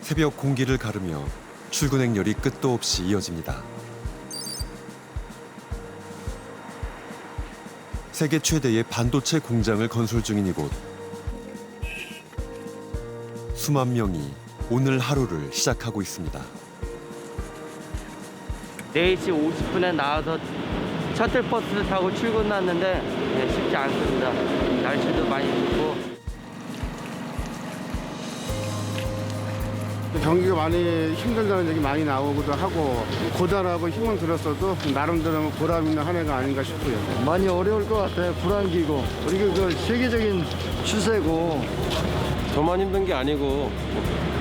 새벽 공기를 가르며 출근 행렬이 끝도 없이 이어집니다. 세계 최대의 반도체 공장을 건설 중인 이곳. 수만 명이 오늘 하루를 시작하고 있습니다. 4시 50분에 나와서 셔틀버스를 타고 출근했는데 쉽지 않습니다. 날씨도 많이 춥고. 경기가 많이 힘들다는 얘기 많이 나오기도 하고 고단하고 힘은 들었어도 나름대로 보람 있는 한 해가 아닌가 싶고요. 많이 어려울 것 같아요. 불안기고 그리고 그 세계적인 추세고. 저만 힘든 게 아니고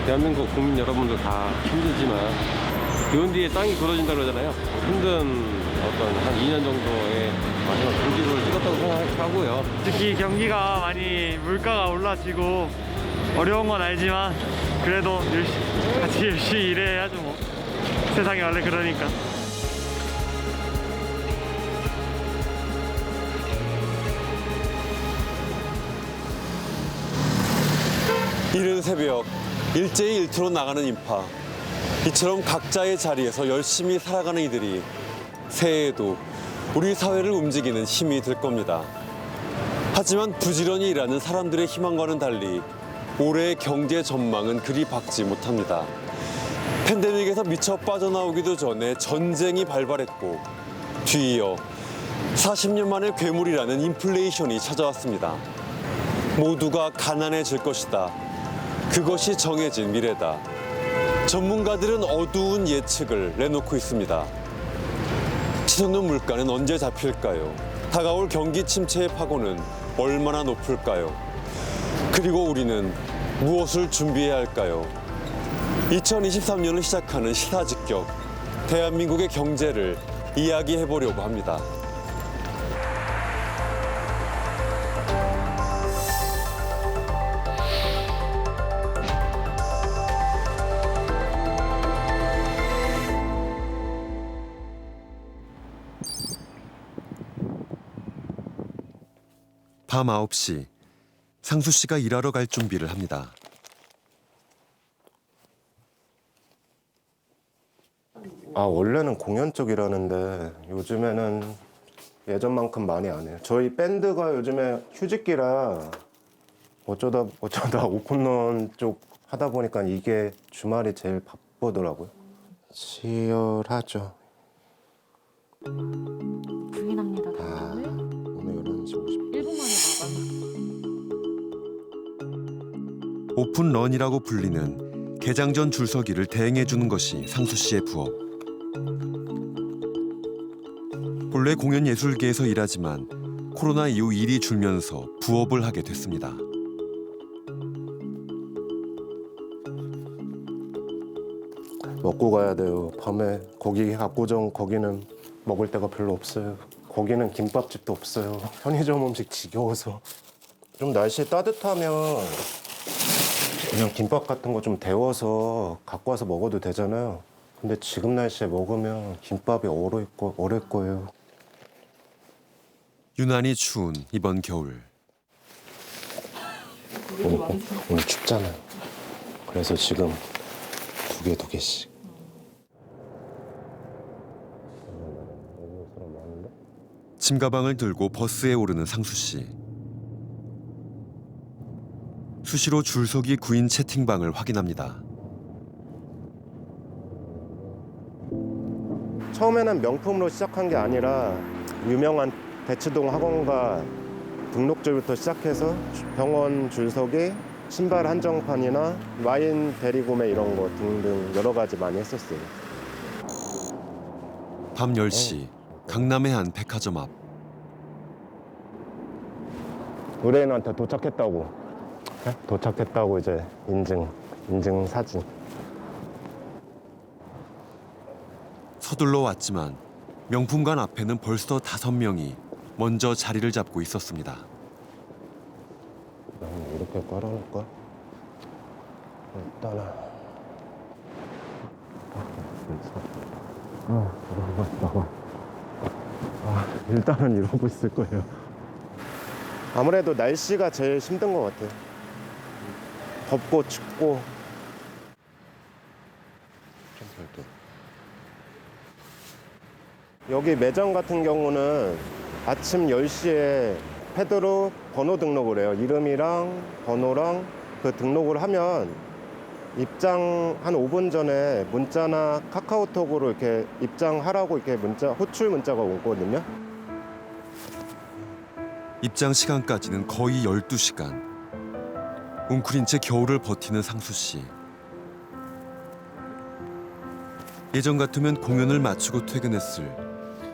대한민국 국민 여러분들 다 힘들지만 그런 뒤에 땅이 굳어진다 그러잖아요. 힘든 어떤 한 2년 정도의 마지막 경기를 찍었다고 생각하고요. 특히 경기가 많이 물가가 올라지고 어려운 건 알지만 그래도 같이 열심히 일해야죠 뭐. 세상이 원래 그러니까. 이른 새벽 일제히 일터로 나가는 인파. 이처럼 각자의 자리에서 열심히 살아가는 이들이 새해에도 우리 사회를 움직이는 힘이 될 겁니다. 하지만 부지런히 일하는 사람들의 희망과는 달리 올해의 경제 전망은 그리 밝지 못합니다. 팬데믹에서 미처 빠져나오기도 전에 전쟁이 발발했고 뒤이어 40년 만에 괴물이라는 인플레이션이 찾아왔습니다. 모두가 가난해질 것이다. 그것이 정해진 미래다. 전문가들은 어두운 예측을 내놓고 있습니다. 치솟는 물가는 언제 잡힐까요? 다가올 경기 침체의 파고는 얼마나 높을까요? 그리고 우리는 무엇을 준비해야 할까요? 2023년을 시작하는 시사직격, 대한민국의 경제를 이야기해보려고 합니다. 밤 9시, 상수 씨가 일하러 갈 준비를 합니다. 원래는 공연 쪽 일하는데 요즘에는 예전만큼 많이 안 해요. 저희 밴드가 요즘에 휴직기라 어쩌다 오픈런 쪽 하다 보니까 이게 주말이 제일 바쁘더라고요. 치열하죠. 부인합니다. 오늘 11시 50분. 1분 만에 나가요. 오픈런이라고 불리는 개장 전 줄서기를 대행해주는 것이 상수 씨의 부업. 본래 공연 예술계에서 일하지만 코로나 이후 일이 줄면서 부업을 하게 됐습니다. 먹고 가야 돼요. 밤에 거기 압구정 거기는 먹을 데가 별로 없어요. 거기는 김밥집도 없어요. 편의점 음식 지겨워서. 좀 날씨 따뜻하면 그냥 김밥 같은 거 좀 데워서 갖고 와서 먹어도 되잖아요. 근데 지금 날씨에 먹으면 김밥이 얼을 거예요. 유난히 추운 이번 겨울. 오늘 춥잖아요. 그래서 지금 두 개씩. 짐 가방을 들고 버스에 오르는 상수 씨. 수시로 줄서기 구인 채팅방을 확인합니다. 처음에는 명품으로 시작한 게 아니라 유명한 대치동 학원가 등록줄부터 시작해서 병원 줄서기, 신발 한정판이나 와인 대리구매 이런 거 등등 여러 가지 많이 했었어요. 밤 10시 강남의 한 백화점 앞. 의뢰인한테 도착했다고 이제 인증 사진. 서둘러 왔지만 명품관 앞에는 벌써 5명이 먼저 자리를 잡고 있었습니다. 이렇게 깔아놓을까? 일단은 이러고 있을 거예요. 아무래도 날씨가 제일 힘든 것 같아요. 덥고 춥고. 여기 매장 같은 경우는 아침 10시에 패드로 번호 등록을 해요. 이름이랑 번호랑 그 등록을 하면 입장 한 5분 전에 문자나 카카오톡으로 이렇게 입장하라고 이렇게 문자, 호출 문자가 오거든요. 입장 시간까지는 거의 12시간. 웅크린 채 겨울을 버티는 상수 씨. 예전 같으면 공연을 마치고 퇴근했을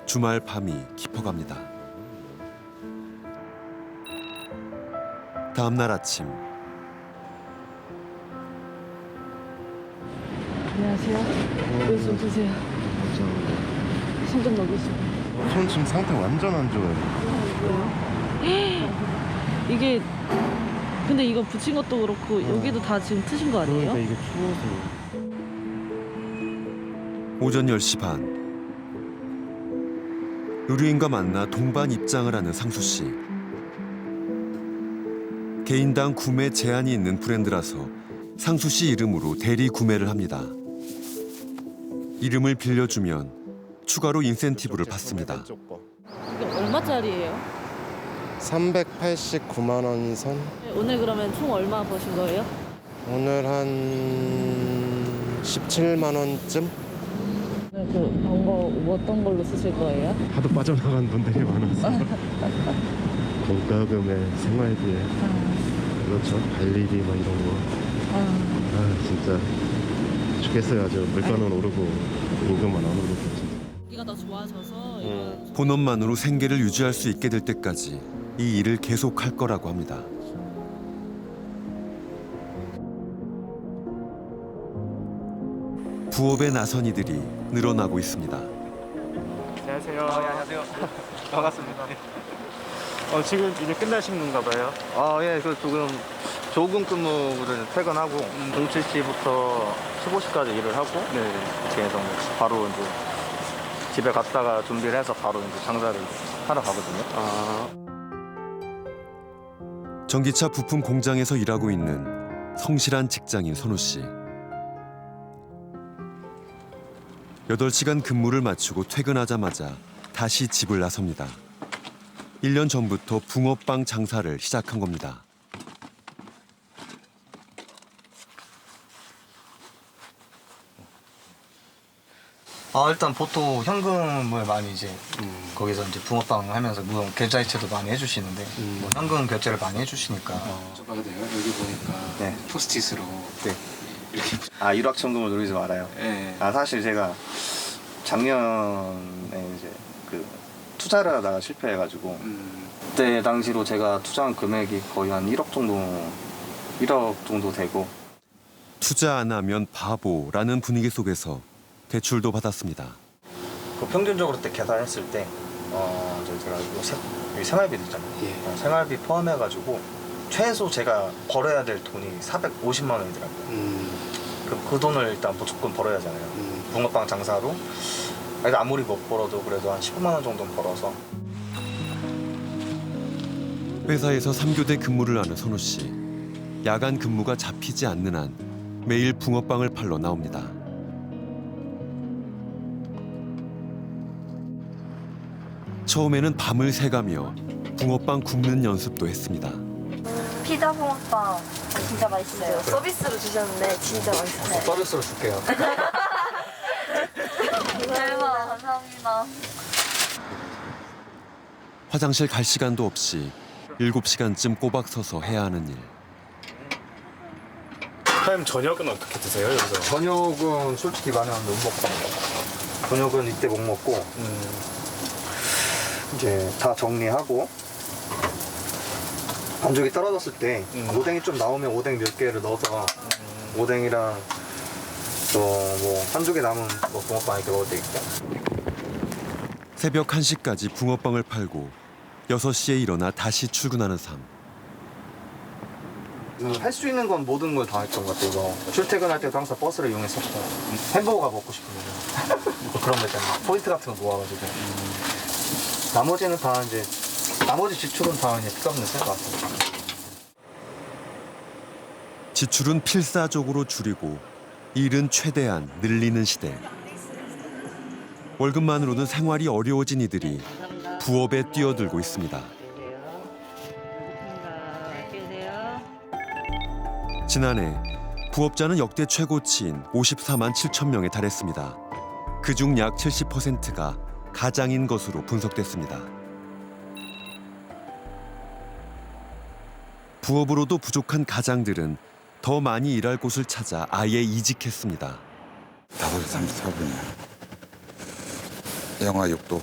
주말 밤이 깊어갑니다. 다음 날 아침 안녕하세요. 여기 좀 드세요. 손 좀 넣어주세요. 손 지금 상태 완전 안 좋아요. 이게 근데 이거 붙인 것도 그렇고 여기도 다 지금 트신 거 아니에요? 이게 추워서. 오전 10시 반. 의료인과 만나 동반 입장을 하는 상수 씨. 개인당 구매 제한이 있는 브랜드라서 상수 씨 이름으로 대리 구매를 합니다. 이름을 빌려주면 추가로 인센티브를 받습니다. 이게 얼마짜리예요? 389만 원 선. 오늘 그러면 총 얼마 버신 거예요? 오늘 한 17만 원쯤? 오늘 그 번거 어떤 걸로 쓰실 거예요? 하도 빠져나간 분들이 많아서. 공과금에 생활비에. 그렇죠. 관리비 막 이런 거. 아 진짜 죽겠어요. 아주 물가는 오르고 임금은 안 오르고. 여기가 더 좋아져서 이거 본업만으로 생계를 유지할 수 있게 될 때까지 이 일을 계속할 거라고 합니다. 부업에 나선 이들이 늘어나고 있습니다. 안녕하세요. 안녕하세요. 반갑습니다. 지금 이제 끝나신 건가 봐요. 예, 그 지금 조금 근무를 퇴근하고 07시부터 15시까지 일을 하고 이렇게 해서 바로 이제 집에 갔다가 준비를 해서 바로 이제 장사를 하러 가거든요. 전기차 부품 공장에서 일하고 있는 성실한 직장인 선우 씨. 8시간 근무를 마치고 퇴근하자마자 다시 집을 나섭니다. 1년 전부터 붕어빵 장사를 시작한 겁니다. 일단 보통 현금을 많이 이제 거기서 이제 붕어빵 하면서 물론 계좌이체도 많이 해주시는데 뭐 현금 결제를 많이 해주시니까. 봐도 돼요? 여기 보니까 네. 포스트잇으로 네. 이렇게. 일확천금을 노리지 말아요. 네. 사실 제가 작년에 이제 그 투자를 하다가 실패해가지고 그때 당시로 제가 투자한 금액이 거의 한 1억 정도 되고. 투자 안 하면 바보라는 분위기 속에서 대출도 받았습니다. 그 평균적으로 때 계산했을 때 제가 이 생활비도 있잖아요. 예. 생활비 포함해가지고 최소 제가 벌어야 될 돈이 450만 원이더라고요. 그럼 그 돈을 일단 무조건 벌어야 하잖아요. 붕어빵 장사로 아무리 못 벌어도 그래도 한 15만 원 정도는 벌어서. 회사에서 3교대 근무를 하는 선우 씨. 야간 근무가 잡히지 않는 한 매일 붕어빵을 팔러 나옵니다. 처음에는 밤을 새가며 붕어빵 굽는 연습도 했습니다. 피자 붕어빵 진짜 맛있어요. 서비스로 주셨는데 진짜 맛있어요. 서비스로 줄게요. 대박, 감사합니다. 화장실 갈 시간도 없이 7시간쯤 꼬박 서서 해야 하는 일. 사장님 저녁은 어떻게 드세요 여기서? 저녁은 솔직히 말하면 못 먹고 저녁은 이때 못 먹고 이제 다 정리하고 반죽이 떨어졌을 때 오뎅이 좀 나오면 오뎅 몇 개를 넣어서 오뎅이랑 또 뭐 한두 개 남은 뭐 붕어빵 이렇게 먹을 때 있고. 새벽 1시까지 붕어빵을 팔고 6시에 일어나 다시 출근하는 삶. 할 수 있는 건 모든 걸 다 했던 것 같아요. 이거 출퇴근할 때도 항상 버스를 이용했었고 햄버거가 먹고 싶으면 뭐 그런 거 있잖아요. 포인트 같은 거 모아가지고 나머지는 다 이제 나머지 지출은 다 이제 필요없는 쓸것 같아요. 지출은 필사적으로 줄이고 일은 최대한 늘리는 시대. 월급만으로는 생활이 어려워진 이들이 부업에 뛰어들고 있습니다. 지난해 부업자는 역대 최고치인 54만 7천 명에 달했습니다. 그중 약 70%가 가장인 것으로 분석됐습니다. 부업으로도 부족한 가장들은 더 많이 일할 곳을 찾아 아예 이직했습니다. 5시 34분이야. 영하 6도.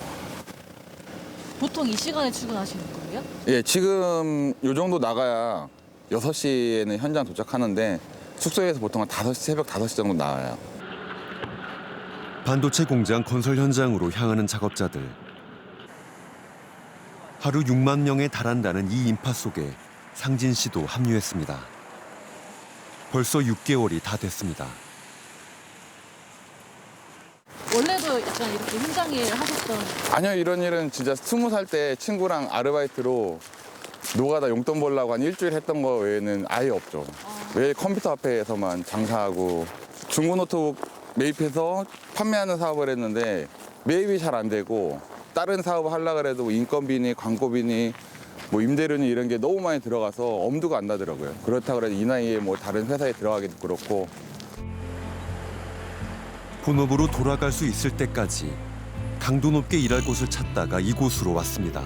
보통 이 시간에 출근하시는 거예요? 예, 지금 요 정도 나가야 6시에는 현장 도착하는데 숙소에서 보통 한 5시, 새벽 5시 정도 나와요. 반도체 공장 건설 현장으로 향하는 작업자들. 하루 6만 명에 달한다는 이 인파 속에 상진 씨도 합류했습니다. 벌써 6개월이 다 됐습니다. 원래도 약간 이렇게 현장 일 하셨던. 아니요, 이런 일은 진짜 20살 때 친구랑 아르바이트로 노가다 용돈 벌려고 한 일주일 했던 거 외에는 아예 없죠. 매일 컴퓨터 앞에서만 장사하고 중고 노트북 매입해서 판매하는 사업을 했는데 매입이 잘 안 되고 다른 사업을 하려고 해도 인건비니 광고비니 뭐 임대료니 이런 게 너무 많이 들어가서 엄두가 안 나더라고요. 그렇다고 해서 이 나이에 뭐 다른 회사에 들어가기도 그렇고. 본업으로 돌아갈 수 있을 때까지 강도 높게 일할 곳을 찾다가 이곳으로 왔습니다.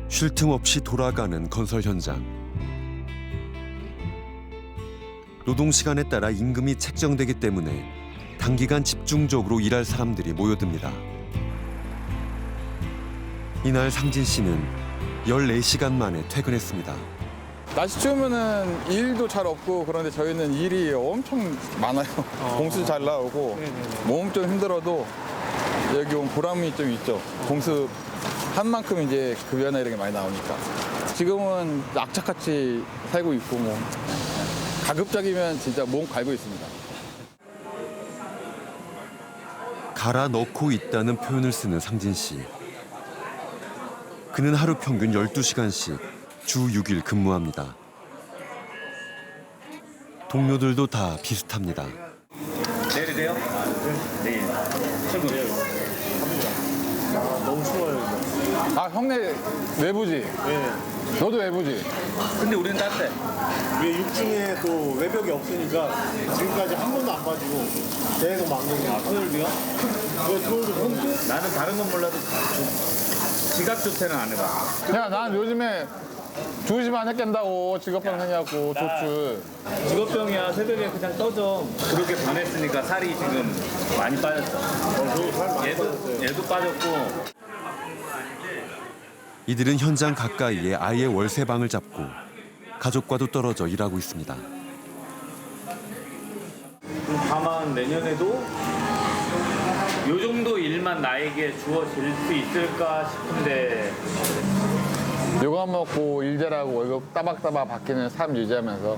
쉴 틈 없이 돌아가는 건설 현장. 노동 시간에 따라 임금이 책정되기 때문에 단기간 집중적으로 일할 사람들이 모여듭니다. 이날 상진 씨는 14시간 만에 퇴근했습니다. 날씨 추우면은 일도 잘 없고 그런데 저희는 일이 엄청 많아요. 공수 잘 나오고 몸 좀 힘들어도 여기 온 보람이 좀 있죠. 공수 한 만큼 이제 급여나 이런 게 많이 나오니까. 지금은 악착같이 살고 있고 뭐 가급적이면 진짜 몸 갈고 있습니다. 갈아 넣고 있다는 표현을 쓰는 상진 씨. 그는 하루 평균 12시간씩 주 6일 근무합니다. 동료들도 다 비슷합니다. 내일이세요? 내일 출근. 너무 추워요. 아, 형네 외부지? 네. 너도 외부지? 근데 우리는 따뜻해. 위에 6층에 또 외벽이 없으니까 지금까지 한 번도 안 빠지고 계속 막는 거야. 토요일도요? 토요일도 홈트? 나는 다른 건 몰라도 지각 조퇴는 안 해봐. 야, 난 요즘에 2시만 했겠다고 직업병 생겨갖고 조출. 직업병이야. 새벽에 그냥 떠져. 그렇게 변했으니까 살이 지금 많이 빠졌어. 얘도 빠졌고. 이들은 현장 가까이에 아예 월세방을 잡고 가족과도 떨어져 일하고 있습니다. 다만 내년에도 요 정도 일만 나에게 주어질 수 있을까 싶은데. 요거 먹고 일 잘하고 월급 따박따박 받기는 삶 유지하면서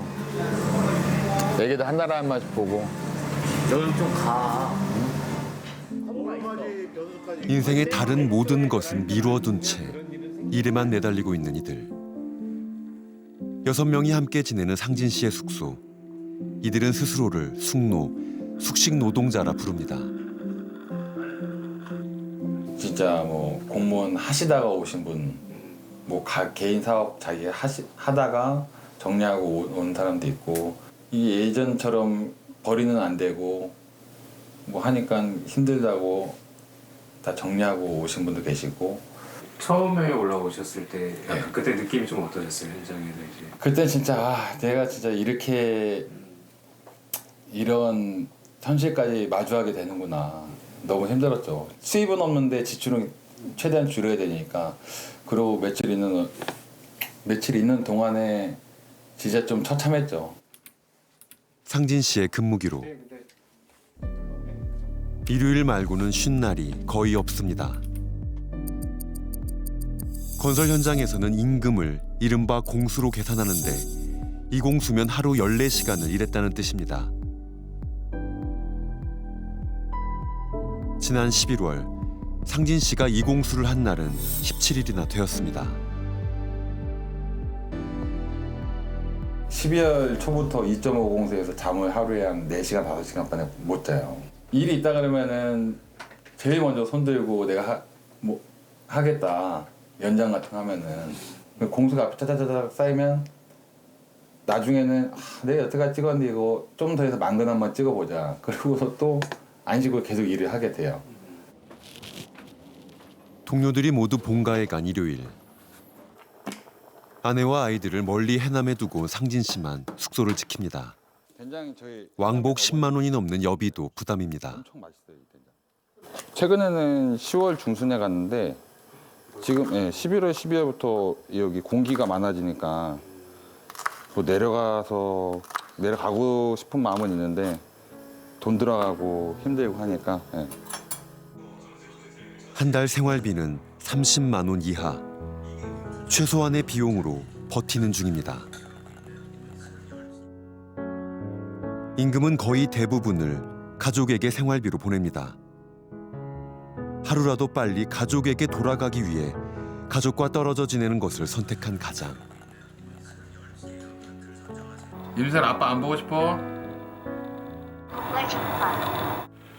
애기들 한 달에 한 번씩 보고. 너는 좀 가. 인생의 다른 모든 것은 미루어둔 채 일에만 매달리고 있는 이들. 6명이 함께 지내는 상진 씨의 숙소. 이들은 스스로를 숙식 노동자라 부릅니다. 진짜 뭐 공무원 하시다가 오신 분, 뭐 개인 사업 자기 하다가 정리하고 온 사람도 있고, 이 예전처럼 벌이는 안 되고 뭐 하니까 힘들다고 다 정리하고 오신 분도 계시고. 처음에 올라오셨을 때 약간 그때 느낌이 좀 어떠셨어요? 현장에서 이제. 그때 진짜 내가 진짜 이렇게 이런 현실까지 마주하게 되는구나. 너무 힘들었죠. 수입은 없는데 지출은 최대한 줄여야 되니까. 그리고 며칠 있는 동안에 진짜 좀 처참했죠. 상진 씨의 근무기로 일요일 말고는 쉰 날이 거의 없습니다. 건설 현장에서는 임금을 이른바 공수로 계산하는데 이 공수면 하루 14시간을 일했다는 뜻입니다. 지난 11월 상진 씨가 이 공수를 한 날은 17일이나 되었습니다. 12월 초부터 2.5공세에서 잠을 하루에 한 4시간, 5시간만에 못 자요. 일이 있다 그러면은 제일 먼저 손들고 내가 하겠다. 연장 같은 거 하면은 공수가 앞에 짜자자자 쌓이면 나중에는 내가 여태까지 찍었는데 이거 좀 더 해서 만근 한번 찍어보자. 그리고서 또 안 쉬고 계속 일을 하게 돼요. 동료들이 모두 본가에 간 일요일. 아내와 아이들을 멀리 해남에 두고 온 상진 씨만 숙소를 지킵니다. 왕복 10만 원이 넘는 여비도 부담입니다. 최근에는 10월 중순에 갔는데 지금 11월, 12월부터 여기 공기가 많아지니까 내려가고 싶은 마음은 있는데 돈 들어가고 힘들고 하니까. 한 달 생활비는 30만 원 이하. 최소한의 비용으로 버티는 중입니다. 임금은 거의 대부분을 가족에게 생활비로 보냅니다. 하루라도 빨리 가족에게 돌아가기 위해 가족과 떨어져 지내는 것을 선택한 가장. 윤슬 아빠 안 보고 싶어?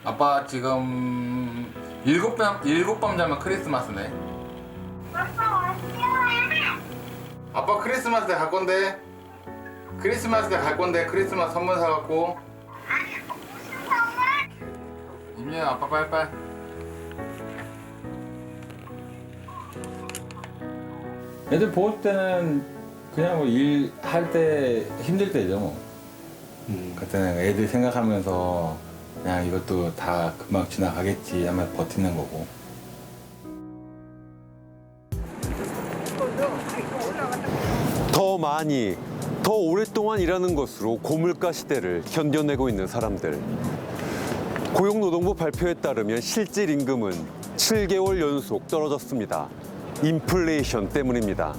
아빠 지금 7밤 자면 크리스마스네. 아빠 크리스마스 때 갈 건데. 크리스마스 때 갈 건데 크리스마스 선물 사갖고. 임미야 아빠 빨리빨리. 애들 보고 때는 그냥 뭐 일할 때 힘들 때죠 뭐. 그때는 애들 생각하면서 그냥 이것도 다 금방 지나가겠지 하면 버티는 거고. 더 많이, 더 오랫동안 일하는 것으로 고물가 시대를 견뎌내고 있는 사람들. 고용노동부 발표에 따르면 실질 임금은 7개월 연속 떨어졌습니다. 인플레이션 때문입니다.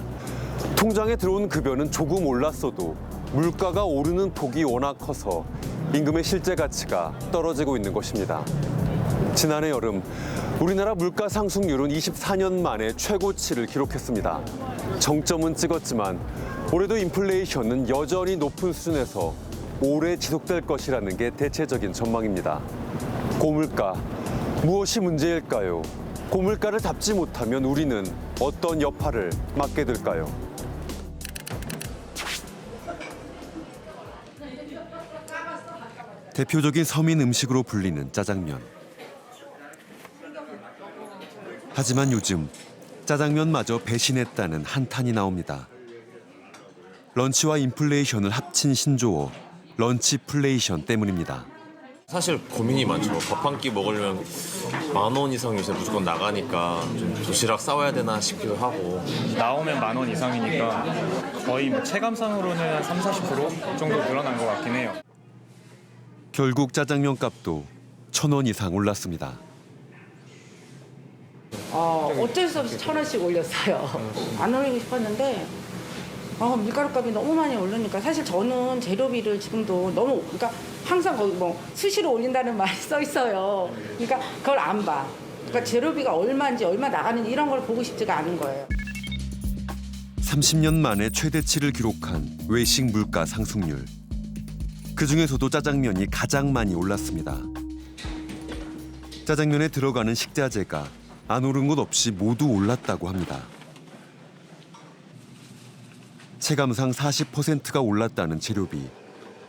통장에 들어온 급여는 조금 올랐어도 물가가 오르는 폭이 워낙 커서 임금의 실제 가치가 떨어지고 있는 것입니다. 지난해 여름 우리나라 물가 상승률은 24년 만에 최고치를 기록했습니다. 정점은 찍었지만 올해도 인플레이션은 여전히 높은 수준에서 오래 지속될 것이라는 게 대체적인 전망입니다. 고물가, 무엇이 문제일까요? 고물가를 잡지 못하면 우리는 어떤 여파를 맞게 될까요? 대표적인 서민 음식으로 불리는 짜장면. 하지만 요즘 짜장면마저 배신했다는 한탄이 나옵니다. 런치와 인플레이션을 합친 신조어 런치플레이션 때문입니다. 사실 고민이 많죠. 밥 한 끼 먹으려면 10,000원 이상 요새 무조건 나가니까 좀 도시락 싸와야 되나 싶기도 하고. 나오면 10,000원 이상이니까 거의 뭐 체감상으로는 30-40% 정도 늘어난 것 같긴 해요. 결국 짜장면 값도 1,000원 이상 올랐습니다. 어쩔 수 없이 1,000원씩 올렸어요. 안 올리고 싶었는데 밀가루 값이 너무 많이 오르니까 사실 저는 재료비를 지금도 너무 그러니까 항상 거기 뭐 수시로 올린다는 말이 써 있어요. 그러니까 그걸 안 봐. 그러니까 재료비가 얼마인지 얼마 나가는지 이런 걸 보고 싶지가 않은 거예요. 30년 만에 최대치를 기록한 외식 물가 상승률. 그중에서도 짜장면이 가장 많이 올랐습니다. 짜장면에 들어가는 식자재가 안 오른 것 없이 모두 올랐다고 합니다. 체감상 40%가 올랐다는 재료비.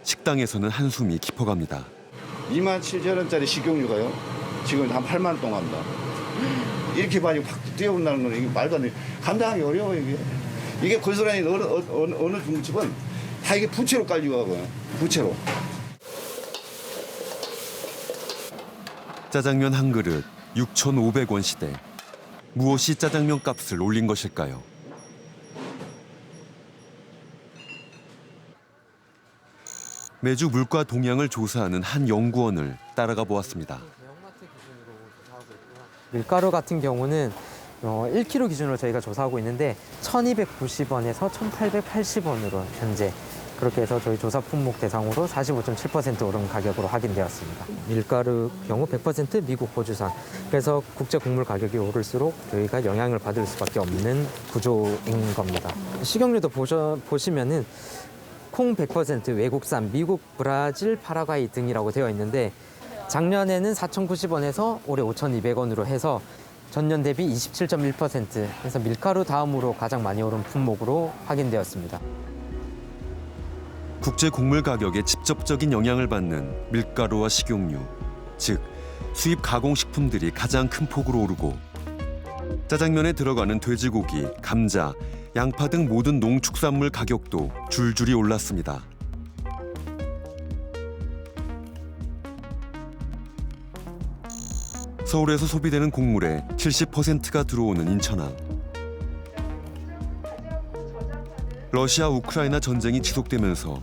식당에서는 한숨이 깊어갑니다. 27,000원짜리 식용유가요. 지금 한 8만 원 동안 합니다. 이렇게 많이 확 뛰어온다는 건 이게 말도 안 돼. 감당하기 어려워요 이게. 이게 고스란히 어느 중집은 다 이게 부채로 깔리고 하고요. 부채로. 짜장면 한 그릇 6,500원 시대. 무엇이 짜장면 값을 올린 것일까요? 매주 물가 동향을 조사하는 한 연구원을 따라가 보았습니다. 밀가루 같은 경우는 1kg 기준으로 저희가 조사하고 있는데 1,290원에서 1,880원으로 현재 그렇게 해서 저희 조사 품목 대상으로 45.7% 오른 가격으로 확인되었습니다. 밀가루 경우 100% 미국 호주산. 그래서 국제 곡물 가격이 오를수록 저희가 영향을 받을 수밖에 없는 구조인 겁니다. 식용유도 보시면은 콩 100% 외국산 미국, 브라질, 파라과이 등이라고 되어 있는데 작년에는 4,090원에서 올해 5,200원으로 해서 전년 대비 27.1% 해서 밀가루 다음으로 가장 많이 오른 품목으로 확인되었습니다. 국제 곡물 가격에 직접적인 영향을 받는 밀가루와 식용유, 즉 수입 가공식품들이 가장 큰 폭으로 오르고 짜장면에 들어가는 돼지고기, 감자, 양파 등 모든 농축산물 가격도 줄줄이 올랐습니다. 서울에서 소비되는 곡물의 70%가 들어오는 인천항. 러시아 우크라이나 전쟁이 지속되면서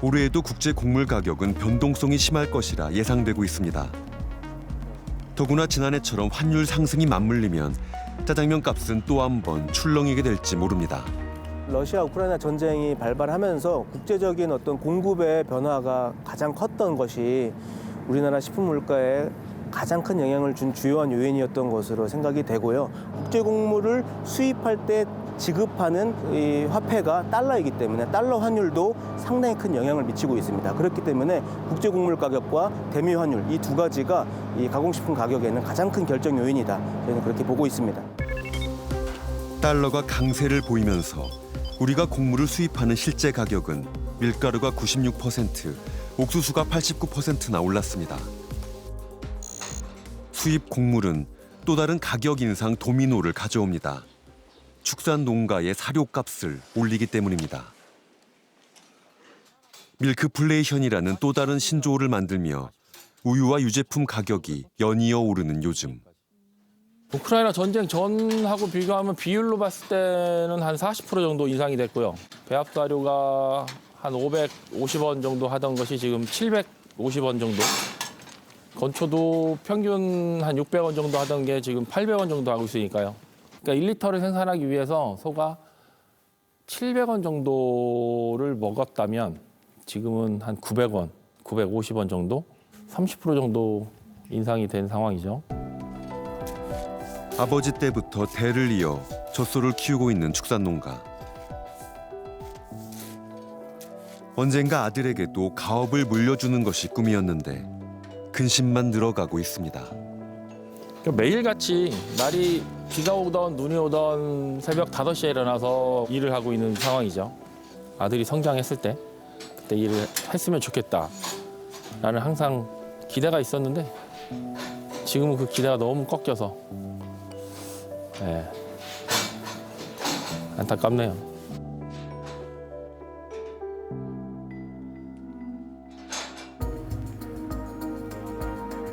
올해에도 국제 곡물 가격은 변동성이 심할 것이라 예상되고 있습니다. 더구나 지난해처럼 환율 상승이 맞물리면 짜장면 값은 또 한 번 출렁이게 될지 모릅니다. 러시아 우크라이나 전쟁이 발발하면서 국제적인 어떤 공급의 변화가 가장 컸던 것이 우리나라 식품 물가에 가장 큰 영향을 준 주요한 요인이었던 것으로 생각이 되고요. 국제 곡물을 수입할 때 지급하는 이 화폐가 달러이기 때문에 달러 환율도 상당히 큰 영향을 미치고 있습니다. 그렇기 때문에 국제 곡물 가격과 대미 환율 이 두 가지가 이 가공식품 가격에는 가장 큰 결정 요인이다. 저희는 그렇게 보고 있습니다. 달러가 강세를 보이면서 우리가 곡물을 수입하는 실제 가격은 밀가루가 96%, 옥수수가 89%나 올랐습니다. 수입 곡물은 또 다른 가격 인상 도미노를 가져옵니다. 축산 농가의 사료값을 올리기 때문입니다. 밀크플레이션이라는 또 다른 신조어를 만들며 우유와 유제품 가격이 연이어 오르는 요즘. 우크라이나 전쟁 전하고 비교하면 비율로 봤을 때는 한 40% 정도 인상이 됐고요. 배합사료가 한 550원 정도 하던 것이 지금 750원 정도. 건초도 평균 한 600원 정도 하던 게 지금 800원 정도 하고 있으니까요. 그러니까 1리터를 생산하기 위해서 소가 700원 정도를 먹었다면 지금은 한 900원, 950원 정도? 30% 정도 인상이 된 상황이죠. 아버지 때부터 대를 이어 젖소를 키우고 있는 축산농가. 언젠가 아들에게도 가업을 물려주는 것이 꿈이었는데 근심만 늘어가고 있습니다. 매일같이 날이 비가 오던 눈이 오던 새벽 5시에 일어나서 일을 하고 있는 상황이죠. 아들이 성장했을 때 그때 일을 했으면 좋겠다 라는 항상 기대가 있었는데 지금은 그 기대가 너무 꺾여서 안타깝네요.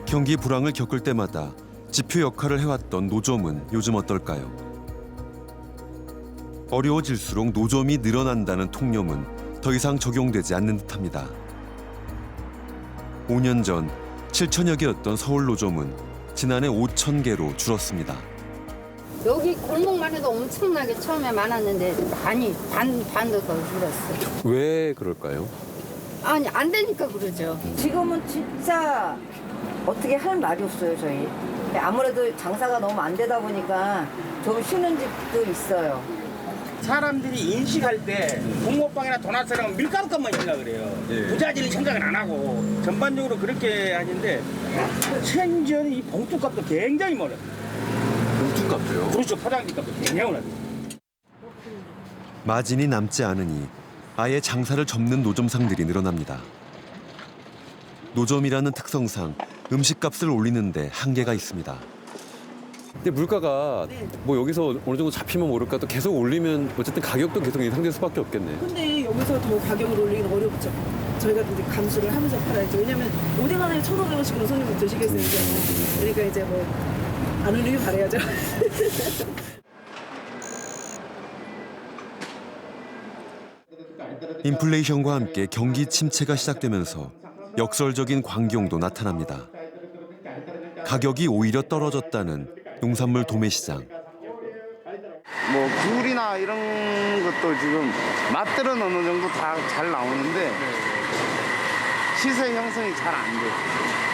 경기 불황을 겪을 때마다 지표 역할을 해왔던 노점은 요즘 어떨까요? 어려워질수록 노점이 늘어난다는 통념은 더 이상 적용되지 않는 듯합니다. 5년 전 7천여 개였던 서울 노점은 지난해 5천 개로 줄었습니다. 여기 골목만 해도 엄청나게 처음에 많았는데 반도 더 줄었어요. 왜 그럴까요? 아니 안 되니까 그러죠. 지금은 진짜 어떻게 할 말이 없어요, 저희. 아무래도 장사가 너무 안 되다 보니까 좀 쉬는 집도 있어요. 사람들이 인식할 때 붕어빵이나 도넛이랑 밀가루값만 생각을 해요. 부자재는 생각을 안 하고 전반적으로 그렇게 하는데 생전 이 봉투값도 굉장히 멀어요. 봉투값도요? 그렇죠. 포장지 값도 굉장히 멀어요. 마진이 남지 않으니 아예 장사를 접는 노점상들이 늘어납니다. 노점이라는 특성상 음식값을 올리는데 한계가 있습니다. 근데 물가가 뭐 여기서 어느 정도 잡히면 모를까 또 계속 올리면 어쨌든 가격도 계속 인상될 수밖에 없겠네. 근데 여기서 더 가격을 올리기는 어렵죠. 저희가 이제 감수를 하면서 팔아야죠. 왜냐면 오뎅 하나에 1,500원씩으로 손님이 드시겠어요. 그러니까 이제 뭐 안 올리길 바라야죠. 인플레이션과 함께 경기 침체가 시작되면서 역설적인 광경도 나타납니다. 가격이 오히려 떨어졌다는 농산물 도매시장. 뭐 귤이나 이런 것도 지금 맛들은 어느 정도 다 잘 나오는데 시세 형성이 잘 안 돼요.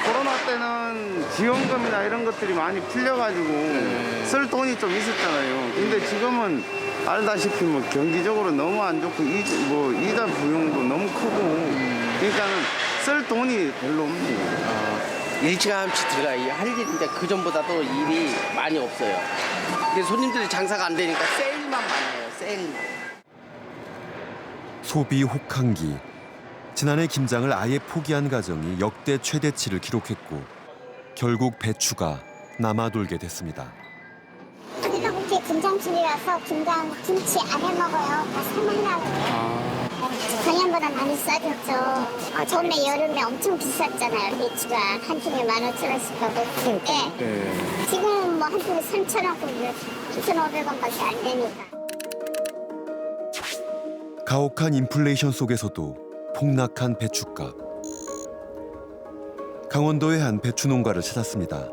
코로나 때는 지원금이나 이런 것들이 많이 풀려가지고 쓸 돈이 좀 있었잖아요. 근데 지금은 알다시피 뭐 경기적으로 너무 안 좋고 이자 비용도 너무 크고 그러니까는 쓸 돈이 별로 없네요. 일찌감치 들어가 할 일인데 그 전보다도 일이 많이 없어요. 근데 손님들이 장사가 안 되니까 세일만 많이 해요. 세일만. 소비 혹한기. 지난해 김장을 아예 포기한 가정이 역대 최대치를 기록했고 결국 배추가 남아돌게 됐습니다. 우리가 혹시 김장철이라서 김치 안 해 먹어요. 다 사먹나요. 작년보다 많이 싸졌죠. 처음에 여름에 엄청 비쌌잖아요. 배추가 한 통에 15,000원씩 하고 그때 지금 뭐 한 통에 3,000원, 2,500원밖에 안 되니까. 가혹한 인플레이션 속에서도 폭락한 배춧값. 강원도의 한 배추 농가를 찾았습니다.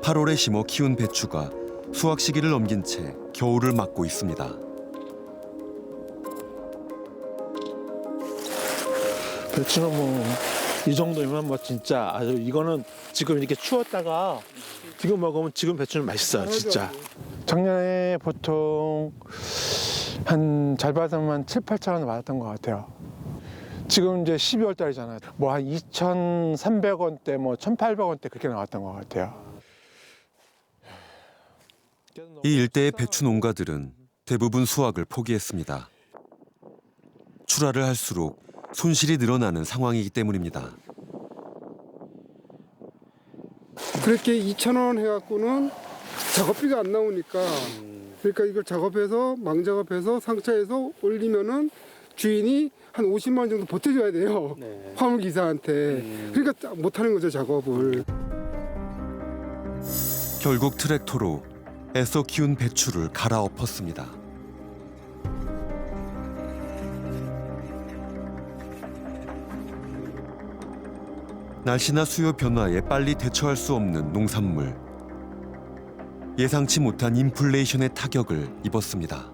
8월에 심어 키운 배추가 수확 시기를 넘긴 채 겨울을 맞고 있습니다. 배추는 뭐 이 정도면 뭐 진짜 아주 이거는 지금 이렇게 추웠다가 지금 먹으면 지금 배추는 맛있어요, 진짜. 작년에 보통 한 잘 받으면 7, 8천 원 받았던 것 같아요. 지금 이제 12월 달이잖아요. 뭐 한 2,300원대, 뭐 1,800원대 그렇게 나왔던 것 같아요. 이 일대의 배추 농가들은 대부분 수확을 포기했습니다. 출하를 할수록 손실이 늘어나는 상황이기 때문입니다. 그렇게 2,000원 해갖고는 작업비가 안 나오니까 그러니까 이걸 작업해서 망작업해서 상차해서 올리면은 주인이 한 50만 원 정도 보태줘야 돼요. 화물 기사한테. 그러니까 못하는 거죠, 작업을. 결국 트랙터로 애써 키운 배추를 갈아엎었습니다. 날씨나 수요 변화에 빨리 대처할 수 없는 농산물. 예상치 못한 인플레이션의 타격을 입었습니다.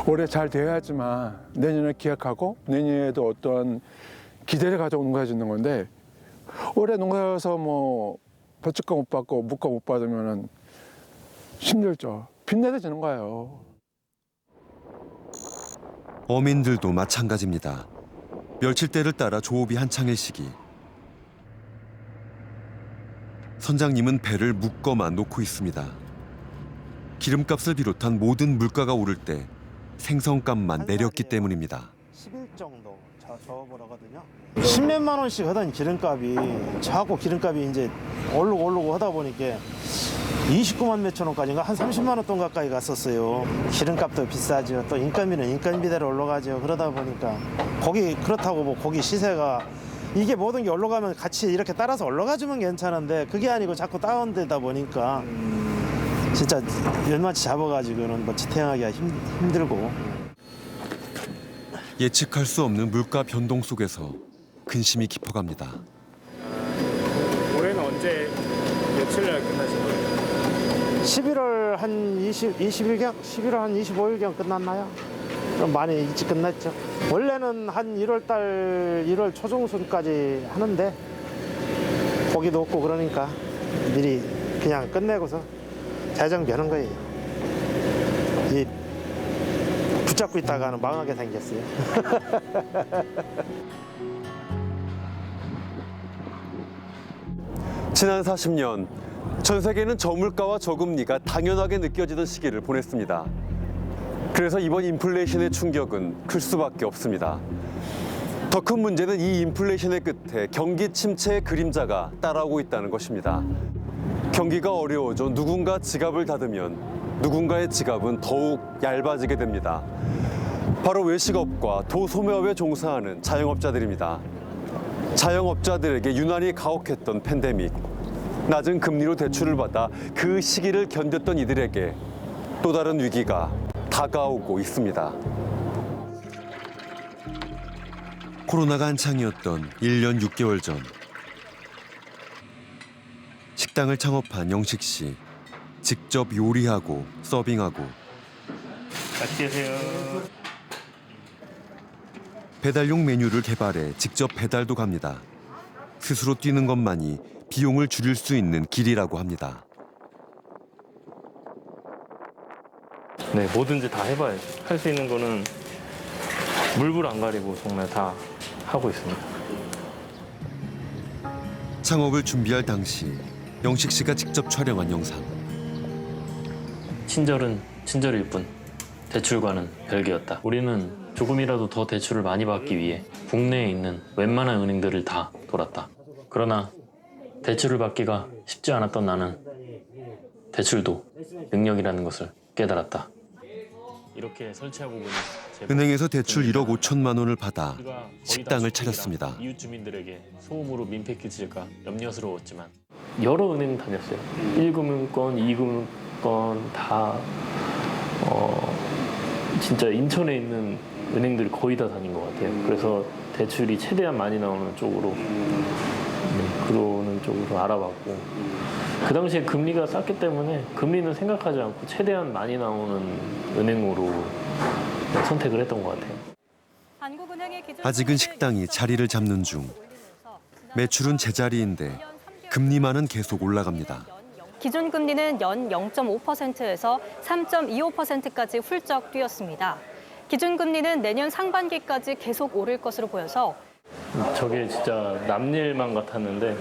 올해 잘 되어야지만 내년을 기약하고 내년에도 어떤 기대를 가지고 농사를 짓는 건데 올해 농사여서 뭐 배추가 못 받고 무가 못 받으면 힘들죠. 빚내서 지는 거예요. 어민들도 마찬가지입니다. 멸칠대를 따라 조업이 한창일 시기. 선장님은 배를 묶어만 놓고 있습니다. 기름값을 비롯한 모든 물가가 오를 때 생선값만 내렸기 때문입니다. 10일 정도 저업을 하거든요. 10몇만 원씩 하던 기름값이 자꾸 기름값이 이제 오르고 하다 보니까 29만 몇천 원까지인가 한 30만 원 돈 가까이 갔었어요. 기름값도 비싸죠. 또 인건비는 인건비대로 올라가죠. 그러다 보니까 그렇다고 뭐 고기 시세가 이게 모든 게 올라가면 같이 이렇게 따라서 올라가주면 괜찮은데 그게 아니고 자꾸 다운되다 보니까 진짜 연마치 잡아가지고는 뭐 지탱하기가 힘들고. 예측할 수 없는 물가 변동 속에서 근심이 깊어갑니다. 올해는 언제 며칠 날 끝나신 거예요? 11월 한 20일경? 11월 한 25일경 끝났나요? 좀 많이 일찍 끝났죠. 원래는 한 1월 초중순까지 하는데 고기도 없고 그러니까 미리 그냥 끝내고서 재정비하는 거예요. 이 붙잡고 있다가는 망하게 생겼어요. 지난 40년 전 세계는 저물가와 저금리가 당연하게 느껴지던 시기를 보냈습니다. 그래서 이번 인플레이션의 충격은 클 수밖에 없습니다. 더 큰 문제는 이 인플레이션의 끝에 경기 침체의 그림자가 따라오고 있다는 것입니다. 경기가 어려워져 누군가 지갑을 닫으면 누군가의 지갑은 더욱 얇아지게 됩니다. 바로 외식업과 도소매업에 종사하는 자영업자들입니다. 자영업자들에게 유난히 가혹했던 팬데믹. 낮은 금리로 대출을 받아 그 시기를 견뎠던 이들에게 또 다른 위기가 다가오고 있습니다. 코로나가 한창이었던 1년 6개월 전. 식당을 창업한 영식 씨. 직접 요리하고 서빙하고 맛있게 드세요. 배달용 메뉴를 개발해 직접 배달도 갑니다. 스스로 뛰는 것만이 비용을 줄일 수 있는 길이라고 합니다. 네, 뭐든지 다 해봐야죠. 할 수 있는 거는 물불 안 가리고 정말 다 하고 있습니다. 창업을 준비할 당시 영식 씨가 직접 촬영한 영상. 친절은 친절일 뿐 대출과는 별개였다. 우리는 조금이라도 더 대출을 많이 받기 위해 국내에 있는 웬만한 은행들을 다 돌았다. 그러나 대출을 받기가 쉽지 않았던 나는 대출도 능력이라는 것을 깨달았다. 이렇게 설치하고 보니 은행에서 대출 1억 5천만 원을 받아 식당을 차렸습니다. 이웃 주민들에게 소음으로 민폐 끼칠까 염려스러웠지만 여러 은행 다녔어요. 1금융권, 2금융권 다 진짜 인천에 있는 은행들 거의 다 다닌 것 같아요. 그래서 대출이 최대한 많이 나오는 쪽으로 그러는 쪽으로 알아봤고 그 당시에 금리가 쌌기 때문에 금리는 생각하지 않고 최대한 많이 나오는 은행으로 선택을 했던 것 같아요. 아직은 식당이 자리를 잡는 중. 매출은 제자리인데 금리만은 계속 올라갑니다. 기존 금리는 연 0.5%에서 3.25%까지 훌쩍 뛰었습니다. 기준 금리는 내년 상반기까지 계속 오를 것으로 보여서 저게 진짜 남일만 같았는데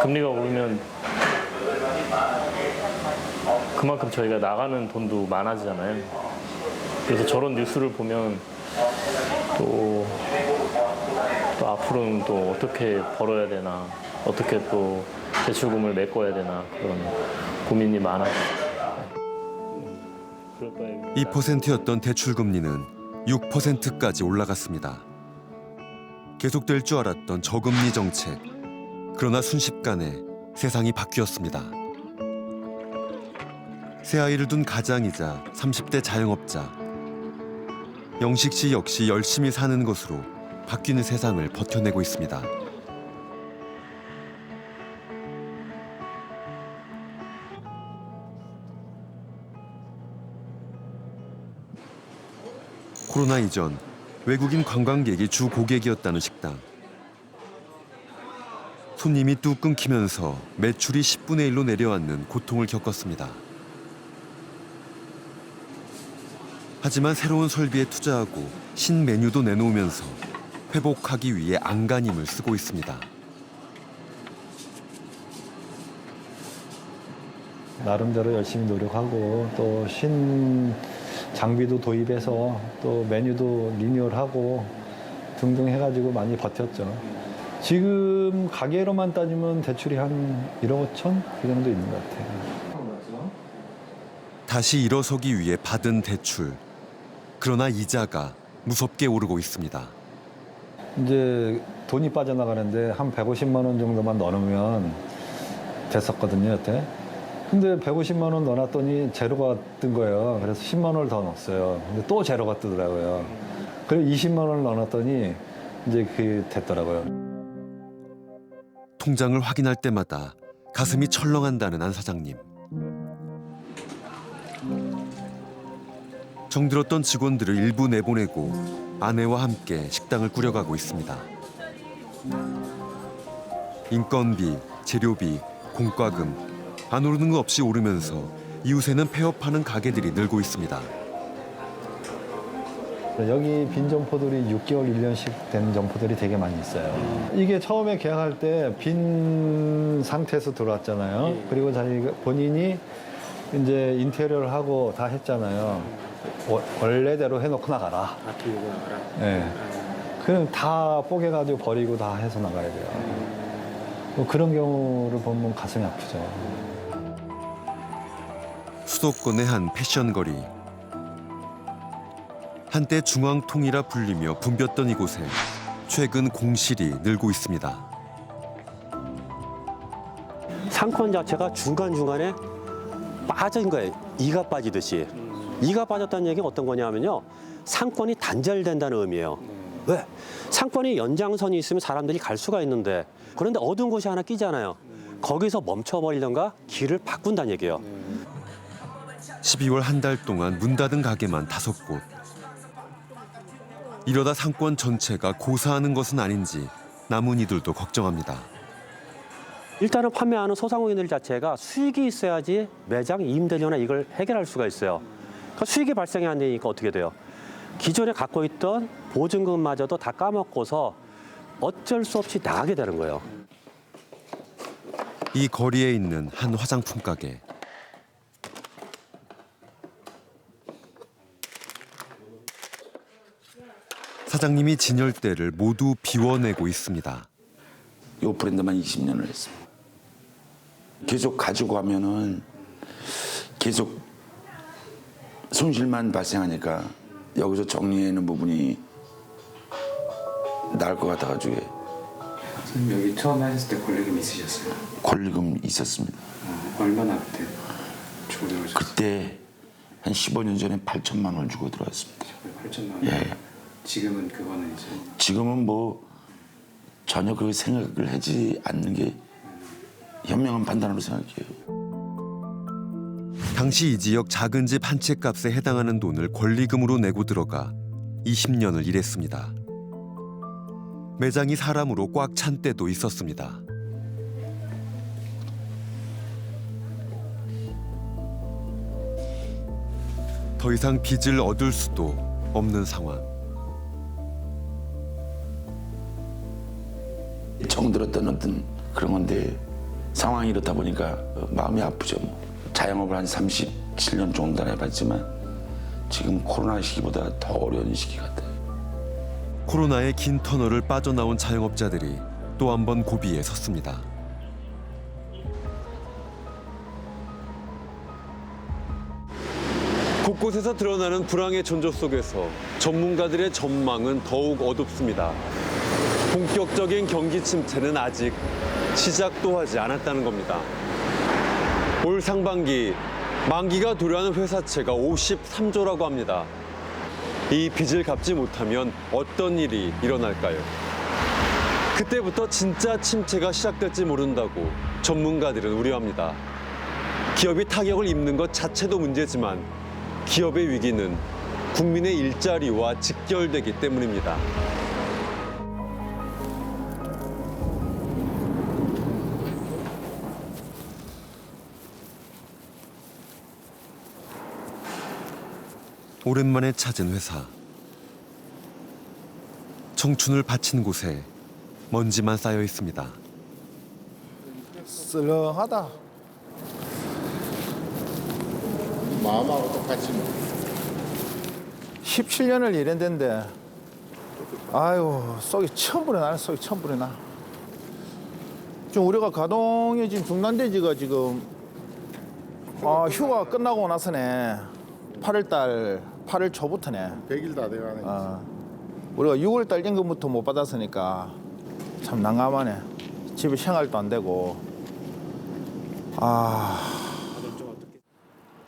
금리가 오르면 그만큼 저희가 나가는 돈도 많아지잖아요. 그래서 저런 뉴스를 보면 또 앞으로는 또 어떻게 벌어야 되나, 어떻게 또 대출금을 메꿔야 되나 그런 고민이 많아요. 2%였던 대출 금리는 6%까지 올라갔습니다. 계속될 줄 알았던 저금리 정책. 그러나 순식간에 세상이 바뀌었습니다. 새 아이를 둔 가장이자 30대 자영업자. 영식 씨 역시 열심히 사는 것으로 바뀌는 세상을 버텨내고 있습니다. 코로나 이전 외국인 관광객이 주 고객이었다는 식당. 손님이 뚝 끊기면서 매출이 10분의 1로 내려앉는 고통을 겪었습니다. 하지만 새로운 설비에 투자하고 신메뉴도 내놓으면서 회복하기 위해 안간힘을 쓰고 있습니다. 나름대로 열심히 노력하고 또 신 장비도 도입해서 또 메뉴도 리뉴얼하고 등등 해가지고 많이 버텼죠. 지금 가계로만 따지면 대출이 한 1억 5천 그 정도 있는 것 같아요. 다시 일어서기 위해 받은 대출. 그러나 이자가 무섭게 오르고 있습니다. 이제 돈이 빠져나가는데 한 150만 원 정도만 넣어놓으면 됐었거든요, 여태. 근데 150만 원 넣어놨더니 제로가 뜬 거예요. 그래서 10만 원을 더 넣었어요. 근데 또 제로가 뜨더라고요. 그리고 20만 원을 넣어놨더니 이제 그게 됐더라고요. 통장을 확인할 때마다 가슴이 철렁한다는 안 사장님. 정들었던 직원들을 일부 내보내고 아내와 함께 식당을 꾸려가고 있습니다. 인건비, 재료비, 공과금 안 오르는 거 없이 오르면서 이웃에는 폐업하는 가게들이 늘고 있습니다. 여기 빈 점포들이 6개월, 1년씩 된 점포들이 되게 많이 있어요. 이게 처음에 계약할 때 빈 상태에서 들어왔잖아요. 그리고 자기가 본인이 이제 인테리어를 하고 다 했잖아요. 원래대로 해놓고 나가라. 들고 나가라. 네. 그럼 다 뽀개가지고 버리고 다 해서 나가야 돼요. 뭐 그런 경우를 보면 가슴이 아프죠. 수도권의 한 패션거리. 한때 중앙통이라 불리며 붐볐던 이곳에 최근 공실이 늘고 있습니다. 상권 자체가 중간중간에 빠진 거예요. 이가 빠지듯이. 이가 빠졌다는 얘기는 어떤 거냐면요. 상권이 단절된다는 의미예요. 왜? 상권이 연장선이 있으면 사람들이 갈 수가 있는데 그런데 어두운 곳이 하나 끼잖아요. 거기서 멈춰버리던가 길을 바꾼다는 얘기예요. 12월 한 달 동안 문 닫은 가게만 5곳. 이러다 상권 전체가 고사하는 것은 아닌지 남은 이들도 걱정합니다. 일단은 판매하는 소상공인들 자체가 수익이 있어야지 매장 임대료나 이걸 해결할 수가 있어요. 그러니까 수익이 발생이 안 되니까 어떻게 돼요? 기존에 갖고 있던 보증금마저도 다 까먹고서 어쩔 수 없이 나가게 되는 거예요. 이 거리에 있는 한 화장품 가게. 사장님이 진열대를 모두 비워내고 있습니다. 이 브랜드만 20년을 했습니다. 계속 가지고 가면은 계속 손실만 발생하니까 여기서 정리하는 부분이 나을 것 같아가지고. 선생님 여기 처음 하셨을 때 권리금 있으셨어요? 권리금 있었습니다. 얼마나 그때 주고 들어오셨어요? 그때 한 15년 전에 8천만 원을 주고 들어왔습니다. 8천만 원? 예. 지금은 그거는 이제 지금은 뭐 전혀 그 생각을 하지 않는 게 현명한 판단으로 생각해요. 당시 이 지역 작은 집 한 채 값에 해당하는 돈을 권리금으로 내고 들어가 20년을 일했습니다. 매장이 사람으로 꽉 찬 때도 있었습니다. 더 이상 빚을 얻을 수도 없는 상황. 정 들었던 어떤 그런 건데 상황이 이렇다 보니까 마음이 아프죠. 자영업을 한 37년 정도 해봤지만 지금 코로나 시기보다 더 어려운 시기 같아요. 코로나의 긴 터널을 빠져나온 자영업자들이 또 한 번 고비에 섰습니다. 곳곳에서 드러나는 불황의 전조 속에서 전문가들의 전망은 더욱 어둡습니다. 본격적인 경기 침체는 아직 시작도 하지 않았다는 겁니다. 올 상반기 만기가 도래하는 회사채가 53조라고 합니다. 이 빚을 갚지 못하면 어떤 일이 일어날까요? 그때부터 진짜 침체가 시작될지 모른다고 전문가들은 우려합니다. 기업이 타격을 입는 것 자체도 문제지만 기업의 위기는 국민의 일자리와 직결되기 때문입니다. 오랜만에 찾은 회사. 청춘을 바친 곳에 먼지만 쌓여 있습니다. 썰렁하다. 마음하고 똑같이. 17년을 일했는데, 아유, 속이 처음 불이 나네, 속이 처음 불이 나. 지금 우리가 가동이 지금 중단돼지가 지금, 휴가 끝나고 나서네. 8월달, 8월 초부터네. 100일 다 돼가네. 우리가 6월달 임금부터 못 받았으니까 참 난감하네. 집에 생활도 안 되고.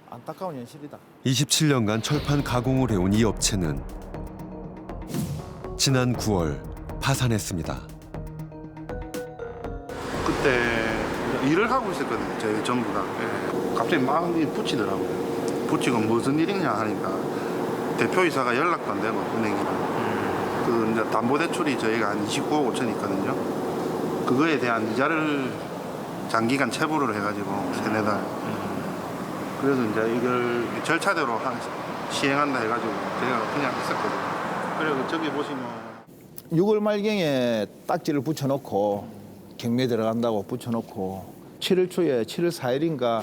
안타까운 현실이다. 27년간 철판 가공을 해온 이 업체는 지난 9월 파산했습니다. 그때 일을 하고 있었거든요. 저희 전부 다. 갑자기 마음이 붙이더라고요. 붙이고 무슨 일이냐 하니까 대표이사가 연락도 안 되고 은행이랑 그 이제 담보대출이 저희가 한 29억 5천 있거든요. 그거에 대한 이자를 장기간 체불을 해가지고 3-4달. 그래서 이제 이걸 절차대로 시행한다 해가지고 제가 그냥 있었거든요. 그리고 저기 보시면 6월 말경에 딱지를 붙여놓고 경매 들어간다고 붙여놓고 7월 초에 7월 4일인가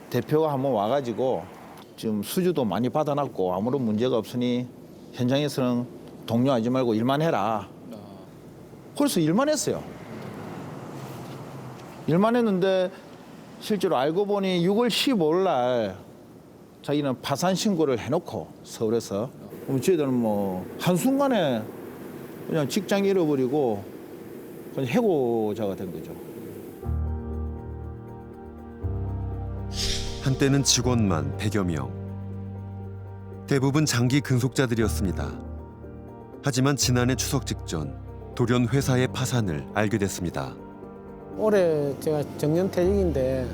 대표가 한번 와가지고 지금 수주도 많이 받아놨고 아무런 문제가 없으니 현장에서는 동료하지 말고 일만 해라. 그래서 일만 했어요. 일만 했는데 실제로 알고 보니 6월 15일 날 자기는 파산 신고를 해놓고 서울에서 그럼 저희들은 뭐 한순간에 그냥 직장 잃어버리고 그냥 해고자가 된 거죠. 한때는 직원만 100여 명. 대부분 장기 근속자들이었습니다. 하지만 지난해 추석 직전 돌연 회사의 파산을 알게 됐습니다. 올해 제가 정년퇴직인데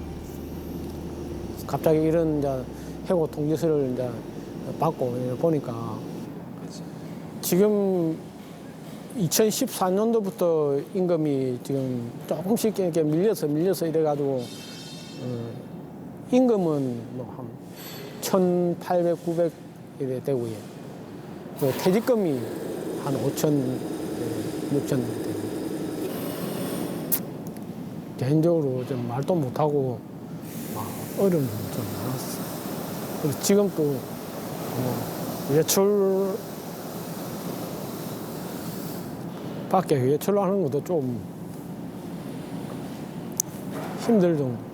갑자기 이런 이제 해고 통지서를 이제 받고 보니까 지금 2014년도부터 임금이 지금 조금씩 이렇게 밀려서 이래가지고 임금은 뭐 한 1,800, 900 이래 되고요. 그 퇴직금이 한 5천, 6천 됩니다. 개인적으로 좀 말도 못하고 어려움이 좀 많았어요. 그리고 지금 또 외출 밖에 외출하는 것도 좀 힘들 정도.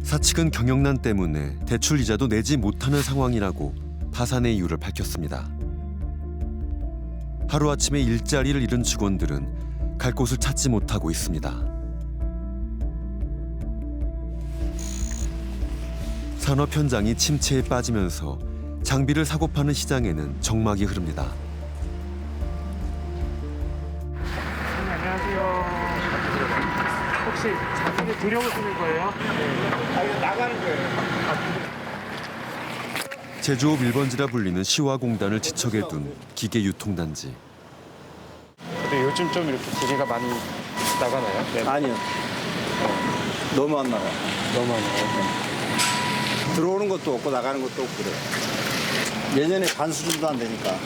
사측은 경영난 때문에 대출 이자도 내지 못하는 상황이라고 파산의 이유를 밝혔습니다. 하루아침에 일자리를 잃은 직원들은 갈 곳을 찾지 못하고 있습니다. 산업 현장이 침체에 빠지면서 장비를 사고 파는 시장에는 적막이 흐릅니다. 안녕하세요. 혹시 장비를 들여오시는 거예요? 네. 이거 나가는 거예요. 제조업 1번지라 불리는 시화공단을 지척에 둔 기계 유통단지. 근데 요즘 좀 이렇게 기계가 많이 나가나요? 네. 아니요. 너무 안 나가요. 너무 안 나가요. 들어오는 것도 없고 나가는 것도 없고 그래요. 예전에 반 수준도 안 되니까.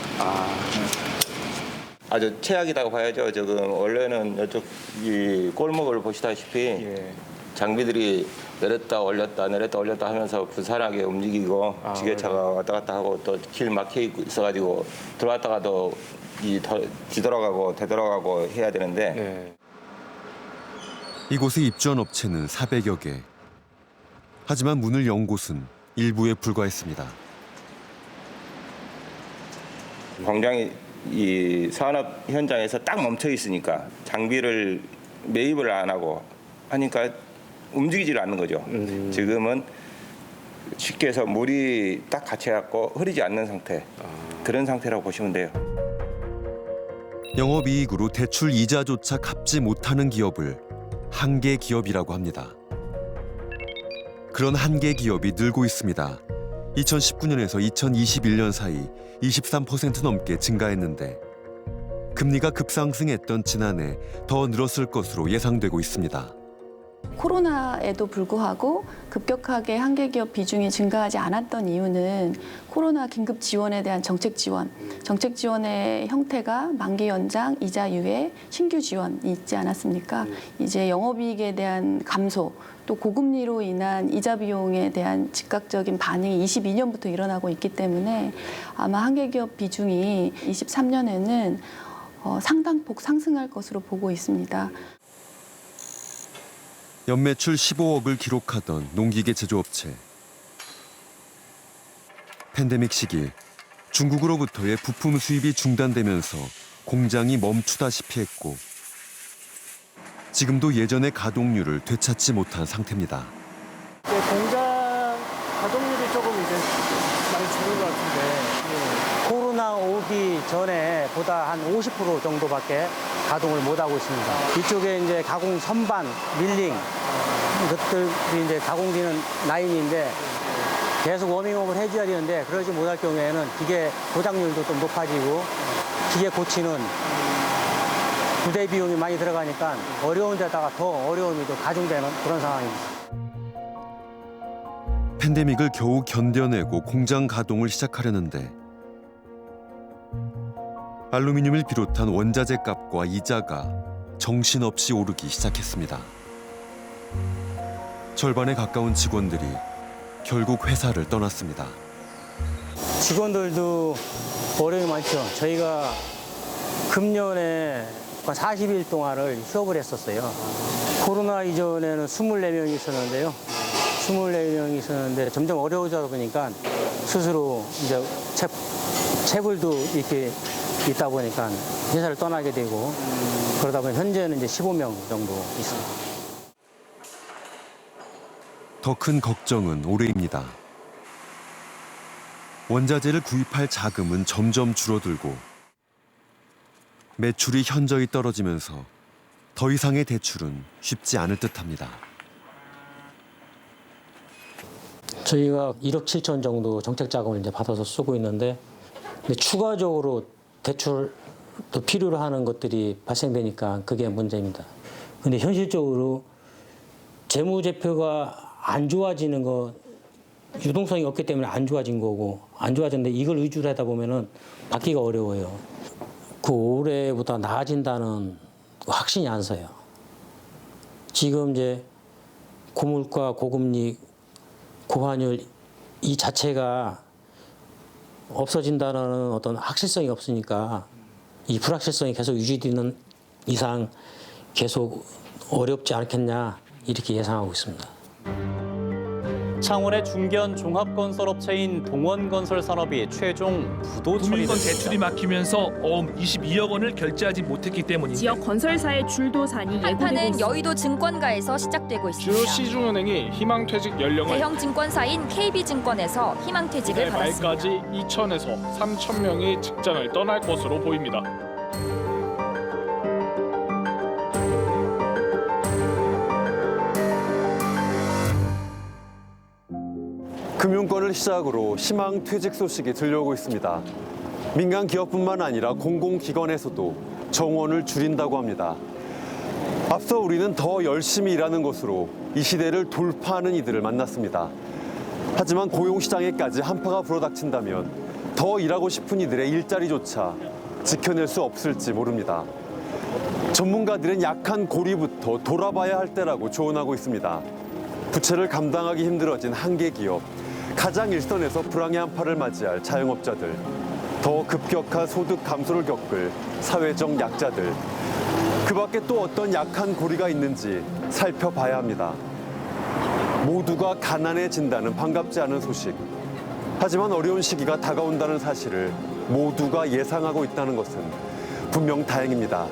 아주 최악이라고 봐야죠. 지금 원래는 이쪽 이 골목을 보시다시피 장비들이 내렸다 올렸다 하면서 분산하게 움직이고 지게차가 왔다 갔다 하고 또 길 막혀 있어가지고 들어왔다가도 뒤돌아가고 되돌아가고 해야 되는데 이곳에 입주한 업체는 400여 개. 하지만 문을 연 곳은 일부에 불과했습니다. 공장이 이 산업 현장에서 딱 멈춰 있으니까 장비를 매입을 안 하고 하니까 움직이질 않는 거죠. 지금은 쉽게 해서 물이 딱 갇혀갖고 흐르지 않는 상태. 그런 상태라고 보시면 돼요. 영업이익으로 대출 이자조차 갚지 못하는 기업을 한계 기업이라고 합니다. 그런 한계 기업이 늘고 있습니다. 2019년에서 2021년 사이 23% 넘게 증가했는데 금리가 급상승했던 지난해 더 늘었을 것으로 예상되고 있습니다. 코로나에도 불구하고 급격하게 한계 기업 비중이 증가하지 않았던 이유는 코로나 긴급 지원에 대한 정책 지원의 형태가 만기 연장, 이자 유예, 신규 지원이 있지 않았습니까? 이제 영업이익에 대한 감소, 또 고금리로 인한 이자 비용에 대한 즉각적인 반응이 22년부터 일어나고 있기 때문에 아마 한계 기업 비중이 23년에는 상당폭 상승할 것으로 보고 있습니다. 연매출 15억을 기록하던 농기계 제조업체. 팬데믹 시기 중국으로부터의 부품 수입이 중단되면서 공장이 멈추다시피 했고 지금도 예전의 가동률을 되찾지 못한 상태입니다. 네, 공장 가동률이 조금 이제 많이 줄은 것 같은데 코로나 오기 전에 보다 한 50% 정도밖에 가동을 못 하고 있습니다. 이쪽에 이제 가공 선반, 밀링 이것들이 이제 가공되는 라인인데 계속 워밍업을 해줘야 되는데 그러지 못할 경우에는 기계 고장률도 좀 높아지고 기계 고치는 부대 비용이 많이 들어가니까 어려운 데다가 더 어려움이 더 가중되는 그런 상황입니다. 팬데믹을 겨우 견뎌내고 공장 가동을 시작하려는데 알루미늄을 비롯한 원자재 값과 이자가 정신없이 오르기 시작했습니다. 절반에 가까운 직원들이 결국 회사를 떠났습니다. 직원들도 어려움이 많죠. 저희가 금년에 40일 동안을 휴업을 했었어요. 코로나 이전에는 24명이 있었는데요. 24명이 있었는데 점점 어려워지다 보니까 스스로 이제 체불도 이렇게 있다 보니까 회사를 떠나게 되고 그러다 보니 현재는 이제 15명 정도 있습니다. 더 큰 걱정은 올해입니다. 원자재를 구입할 자금은 점점 줄어들고 매출이 현저히 떨어지면서 더 이상의 대출은 쉽지 않을 듯합니다. 저희가 1억 7천 정도 정책 자금을 이제 받아서 쓰고 있는데 근데 추가적으로 대출 또 필요로 하는 것들이 발생되니까 그게 문제입니다. 근데 현실적으로 재무제표가 안 좋아지는 거 유동성이 없기 때문에 안 좋아진 거고 안 좋아졌는데 이걸 위주로 하다 보면은 받기가 어려워요. 그 올해보다 나아진다는 확신이 안 서요. 지금 이제 고물가, 고금리, 고환율 이 자체가 없어진다는 어떤 확실성이 없으니까 이 불확실성이 계속 유지되는 이상 계속 어렵지 않겠냐 이렇게 예상하고 있습니다. 창원의 중견 종합건설업체인 동원건설산업이 최종 부도 국민권 처리됐습니다. 대출이 막히면서 어음 22억 원을 결제하지 못했기 때문인데 지역 건설사의 줄도산이 예고되고 한파는 있습니다. 여의도 증권가에서 시작되고 있습니다. 주요 시중은행이 희망퇴직 연령을 대형 증권사인 KB증권에서 희망퇴직을 이달 받았습니다. 말까지 2천에서 3천 명이 직장을 떠날 것으로 보입니다. 금융권을 시작으로 희망퇴직 소식이 들려오고 있습니다. 민간 기업뿐만 아니라 공공기관에서도 정원을 줄인다고 합니다. 앞서 우리는 더 열심히 일하는 것으로 이 시대를 돌파하는 이들을 만났습니다. 하지만 고용시장에까지 한파가 불어닥친다면 더 일하고 싶은 이들의 일자리조차 지켜낼 수 없을지 모릅니다. 전문가들은 약한 고리부터 돌아봐야 할 때라고 조언하고 있습니다. 부채를 감당하기 힘들어진 한계 기업, 가장 일선에서 불황의 한파를 맞이할 자영업자들, 더 급격한 소득 감소를 겪을 사회적 약자들, 그 밖에 또 어떤 약한 고리가 있는지 살펴봐야 합니다. 모두가 가난해진다는 반갑지 않은 소식. 하지만 어려운 시기가 다가온다는 사실을 모두가 예상하고 있다는 것은 분명 다행입니다.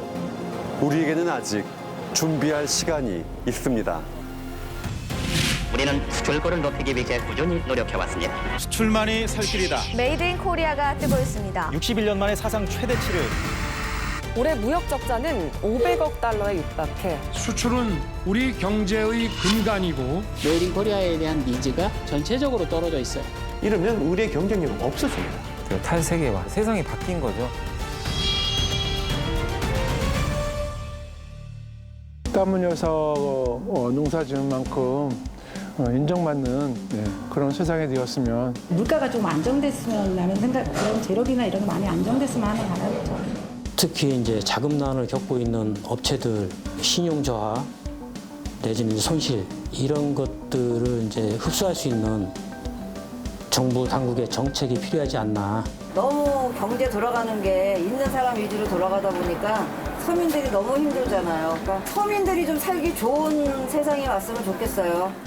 우리에게는 아직 준비할 시간이 있습니다. 우리는 수출고를 높이기 위해 꾸준히 노력해왔습니다. 수출만이 살 길이다. 메이드 인 코리아가 뜨고 있습니다. 61년 만에 사상 최대치를. 올해 무역 적자는 500억 달러에 육박해 수출은 우리 경제의 근간이고 메이드 인 코리아에 대한 니즈가 전체적으로 떨어져 있어요. 이러면 우리의 경쟁력은 없어집니다. 탈세계와 세상이 바뀐 거죠. 땀 흘려서 농사 지은 만큼 인정받는 그런 세상이 되었으면. 물가가 좀 안정됐으면 라는 생각, 그런 재료비나 이런 거 많이 안정됐으면 하는 바람이죠. 특히 이제 자금난을 겪고 있는 업체들 신용 저하 내지는 손실 이런 것들을 이제 흡수할 수 있는 정부 당국의 정책이 필요하지 않나. 너무 경제 돌아가는 게 있는 사람 위주로 돌아가다 보니까 서민들이 너무 힘들잖아요. 그러니까 서민들이 좀 살기 좋은 세상이 왔으면 좋겠어요.